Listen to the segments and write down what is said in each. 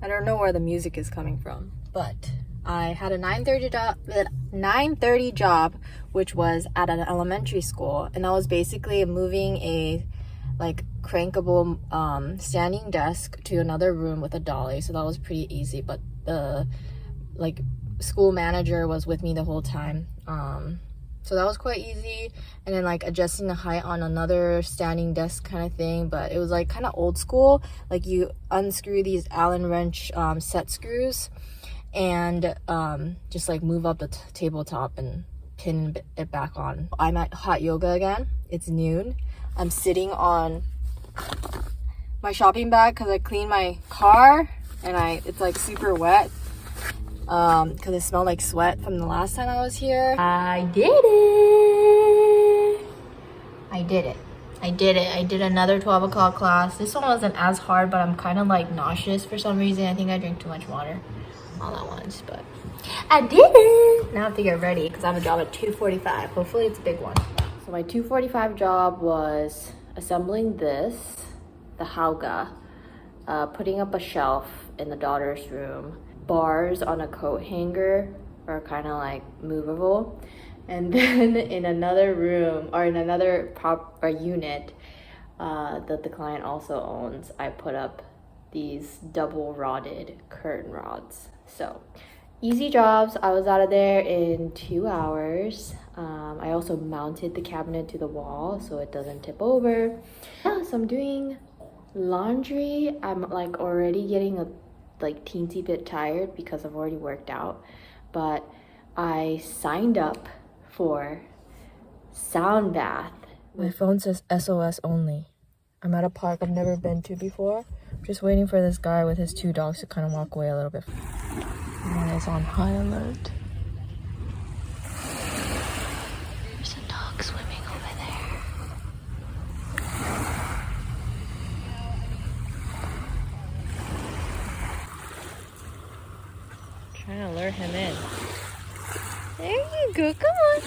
I don't know where the music is coming from, but I had a 9:30 job, which was at an elementary school, and I was basically moving a like crankable standing desk to another room with a dolly, so that was pretty easy. But the like school manager was with me the whole time, so that was quite easy. And then like adjusting the height on another standing desk kind of thing, but it was like kind of old school, like you unscrew these Allen wrench set screws and just like move up the tabletop and pin it back on. I'm at hot yoga again. It's noon. I'm sitting on my shopping bag because I cleaned my car and it's like super wet because it smelled like sweat from the last time I was here. I did it. I did another 12 o'clock class. This one wasn't as hard, but I'm kind of like nauseous for some reason. I think I drank too much water all at once, but I did it. Now I have to get ready because I have a job at 2:45. Hopefully it's a big one. So my 2:45 job was assembling the hauga, putting up a shelf in the daughter's room. Bars on a coat hanger are kind of like movable. And then in another room or in another unit that the client also owns, I put up these double rotted curtain rods. So easy jobs. I was out of there in 2 hours. I also mounted the cabinet to the wall so it doesn't tip over. Yeah, so I'm doing laundry. I'm like already getting a like teensy bit tired because I've already worked out, but I signed up for sound bath. My phone says SOS only. I'm at a park I've never been to before. I'm just waiting for this guy with his 2 dogs to kind of walk away a little bit. And it's on high alert. There's a dog swimming over there. Trying to lure him in. There you go, come on.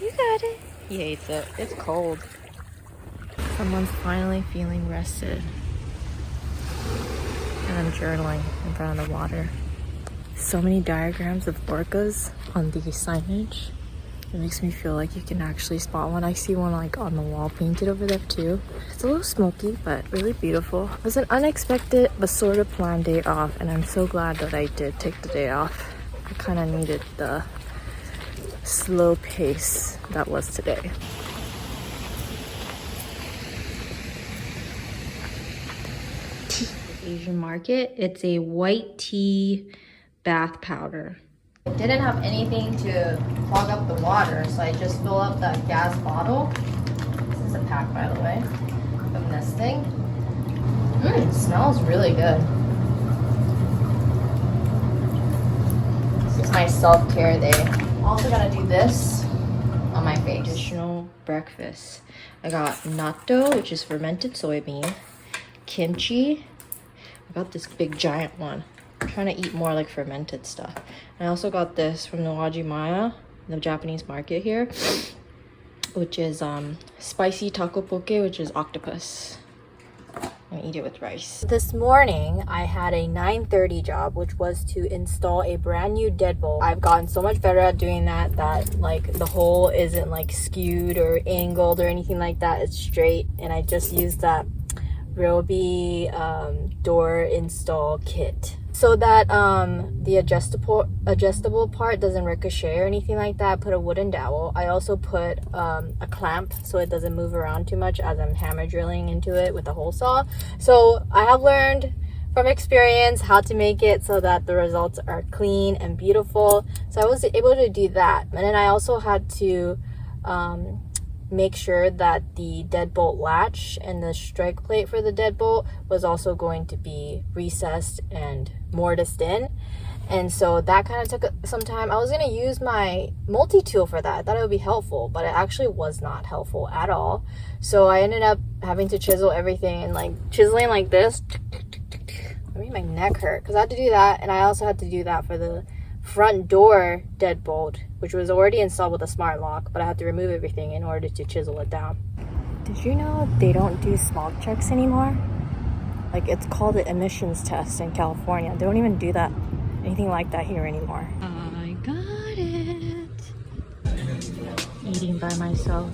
You got it. He hates it. It's cold. Someone's finally feeling rested. And I'm journaling in front of the water. So many diagrams of orcas on the signage. It makes me feel like you can actually spot one. I see one like on the wall painted over there too. It's a little smoky, but really beautiful. It was an unexpected but sort of planned day off, and I'm so glad that I did take the day off. I kind of needed the slow pace that was today. Asian market. It's a white tea bath powder. I didn't have anything to clog up the water, so I just fill up that gas bottle. This is a pack, by the way, from this thing. It smells really good. This is my self-care day. I'm also gonna do this on my face. Additional breakfast. I got natto, which is fermented soybean, kimchi. I got this big giant one. I'm trying to eat more like fermented stuff. And I also got this from the Wajimaya, the Japanese market here, which is spicy taco poke, which is octopus. I'm gonna eat it with rice. This morning I had a 9:30 job, which was to install a brand new deadbolt. I've gotten so much better at doing that like the hole isn't like skewed or angled or anything like that. It's straight, and I just used that Roby door install kit so that the adjustable part doesn't ricochet or anything like that. I put a wooden dowel. I also put a clamp so it doesn't move around too much as I'm hammer drilling into it with a hole saw. So I have learned from experience how to make it so that the results are clean and beautiful. So I was able to do that, and then I also had to make sure that the deadbolt latch and the strike plate for the deadbolt was also going to be recessed and mortised in, and so that kind of took some time. I was going to use my multi-tool for that. I thought it would be helpful, but it actually was not helpful at all. So I ended up having to chisel everything, and like chiseling like this. I made my neck hurt because I had to do that, and I also had to do that for the front door deadbolt, which was already installed with a smart lock, but I had to remove everything in order to chisel it down. Did you know they don't do smog checks anymore? Like, it's called the emissions test in California. They don't even do that, anything like that here anymore. I got it. Eating by myself.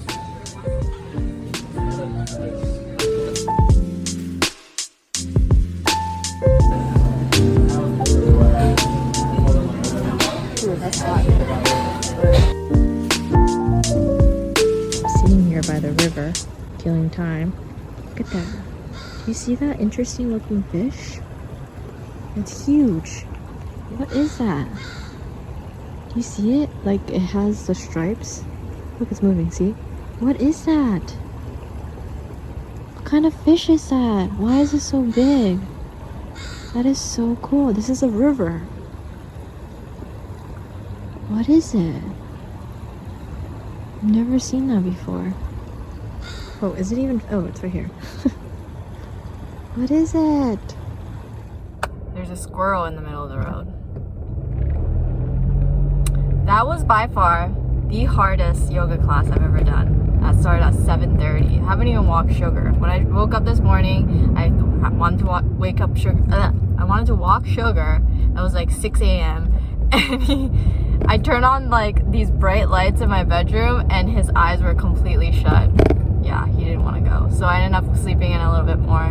Ooh, that's hot. I'm sitting here by the river, killing time. Look at that. Do you see that interesting looking fish? It's huge. What is that? Do you see it? Like, it has the stripes. Look, it's moving, see? What is that? What kind of fish is that? Why is it so big? That is so cool. This is a river. What is it? I've never seen that before. Oh, is it even? Oh, it's right here. What is it? There's a squirrel in the middle of the road. That was by far the hardest yoga class I've ever done. That started at 7:30. I haven't even walked sugar. When I woke up this morning, I wanted to wake up sugar. I wanted to walk sugar. That was like 6 a.m. And I turned on like these bright lights in my bedroom, and his eyes were completely shut. Yeah, he didn't want to go. So I ended up sleeping in a little bit more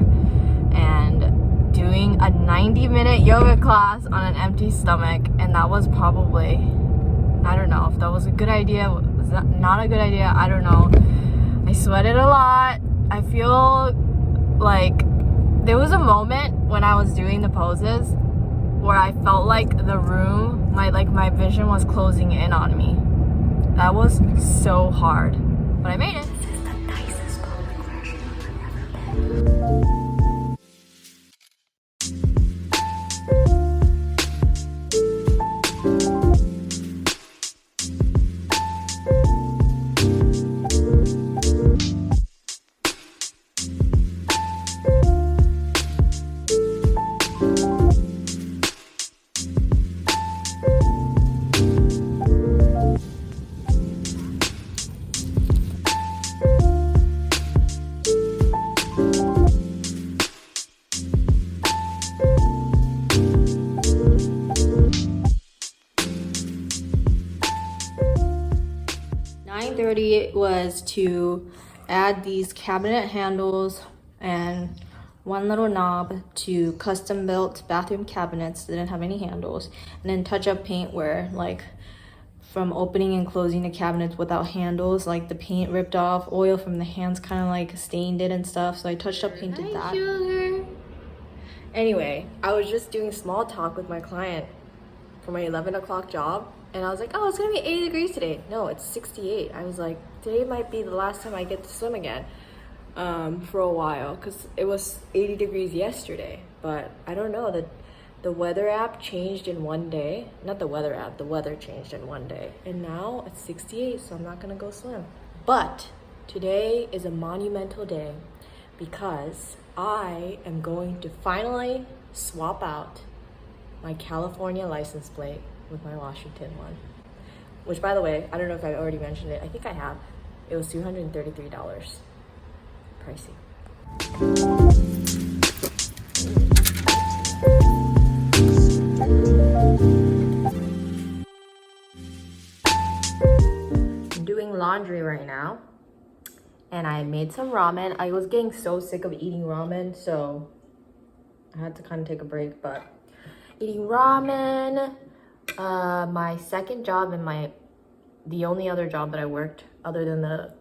and doing a 90-minute yoga class on an empty stomach. And that was probably, I don't know if that was a good idea. Was that not a good idea? I don't know. I sweated a lot. I feel like there was a moment when I was doing the poses where I felt like the room, my vision was closing in on me. That was so hard, but I made it. This is the nicest coffee crush I've ever been. 9:30 was to add these cabinet handles and one little knob to custom built bathroom cabinets that didn't have any handles, and then touch up paint where like from opening and closing the cabinets without handles, like the paint ripped off, oil from the hands kind of like stained it and stuff, so I touched up painted that. Sugar. Anyway, I was just doing small talk with my client for my 11 o'clock job, and I was like, oh, it's gonna be 80 degrees today. No, it's 68. I was like, today might be the last time I get to swim again for a while, because it was 80 degrees yesterday. But I don't know, the weather app changed in one day. Not the weather app, the weather changed in one day. And now it's 68, so I'm not gonna go swim. But today is a monumental day because I am going to finally swap out my California license plate with my Washington one. Which, by the way, I don't know if I already mentioned it. I think I have. It was $233. Pricey. I'm doing laundry right now, and I made some ramen. I was getting so sick of eating ramen, so I had to kind of take a break, but eating ramen. My second job and the only other job that I worked other than the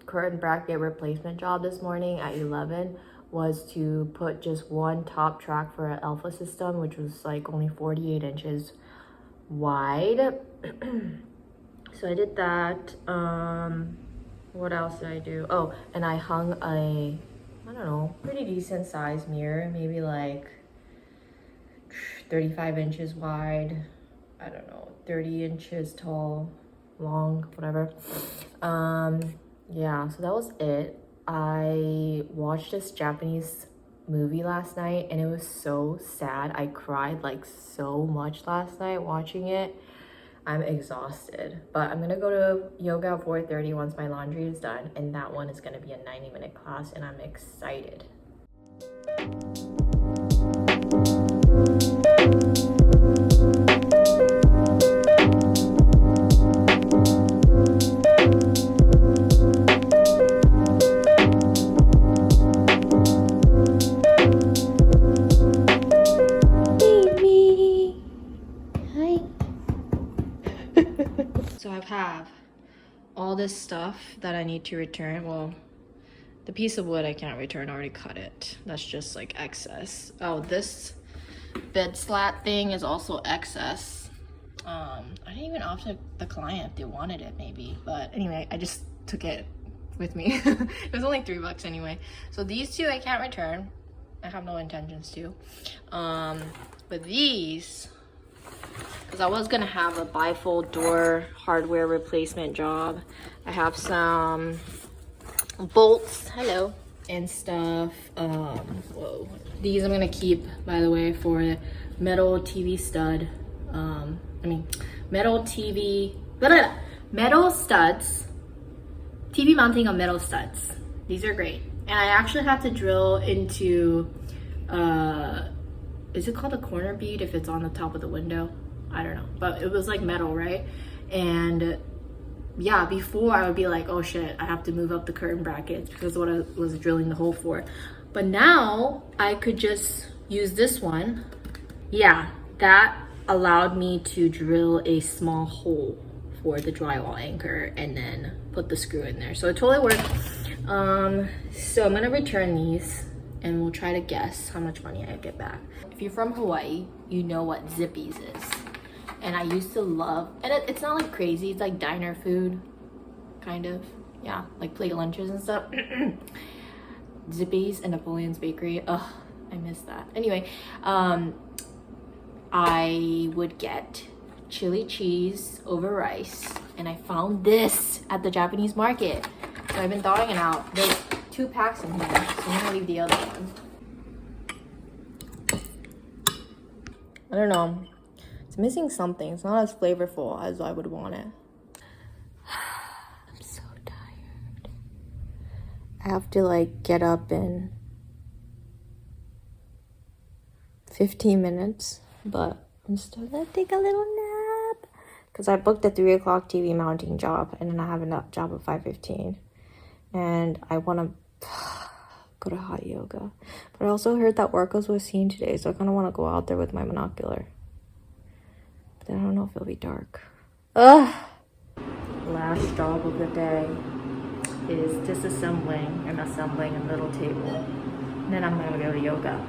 curtain bracket replacement job this morning at 11 was to put just one top track for an Alpha system, which was like only 48 inches wide. So I did that. What else did I do? Oh, and I hung a, I don't know, pretty decent sized mirror, maybe like 35 inches wide, I don't know, 30 inches tall, long, whatever. Yeah, so that was it. I watched this Japanese movie last night, and it was so sad. I cried like so much last night watching it. I'm exhausted, but I'm gonna go to yoga at 4:30 once my laundry is done, and that one is gonna be a 90-minute class, and I'm excited. have all this stuff that I need to return. Well, the piece of wood I can't return, I already cut it. That's just like excess. Oh, this bed slat thing is also excess. I didn't even offer the client if they wanted it maybe, but anyway, I just took it with me. It was only $3 anyway. So these two I can't return. I have no intentions to. But these, because I was gonna have a bifold door hardware replacement job. I have some bolts, hello, and stuff. Whoa. These I'm gonna keep, by the way, for metal TV stud. Metal TV, metal studs. TV mounting on metal studs. These are great. And I actually had to drill into, is it called a corner bead if it's on the top of the window? I don't know, but it was like metal, right? And yeah, before I would be like, oh shit, I have to move up the curtain brackets because of what I was drilling the hole for. But now I could just use this one. Yeah, that allowed me to drill a small hole for the drywall anchor and then put the screw in there. So it totally worked. So I'm gonna return these and we'll try to guess how much money I get back. If you're from Hawaii, you know what Zippy's is. And I used to love, and it's not like crazy, it's like diner food, kind of. Yeah, like plate lunches and stuff. Zippy's and Napoleon's Bakery. Ugh, I miss that. Anyway, I would get chili cheese over rice, and I found this at the Japanese market. So I've been thawing it out. There's 2 packs in here, so I'm gonna leave the other one. I don't know. It's missing something. It's not as flavorful as I would want it. I'm so tired. I have to like get up in 15 minutes, but I'm still gonna take a little nap because I booked a 3 o'clock TV mounting job and then I have a job at 5:15, and I want to go to hot yoga. But I also heard that Orcos was seen today, so I kind of want to go out there with my monocular. But then I don't know if it'll be dark. Ugh. Last job of the day is disassembling and assembling a little table. And then I'm gonna go to yoga.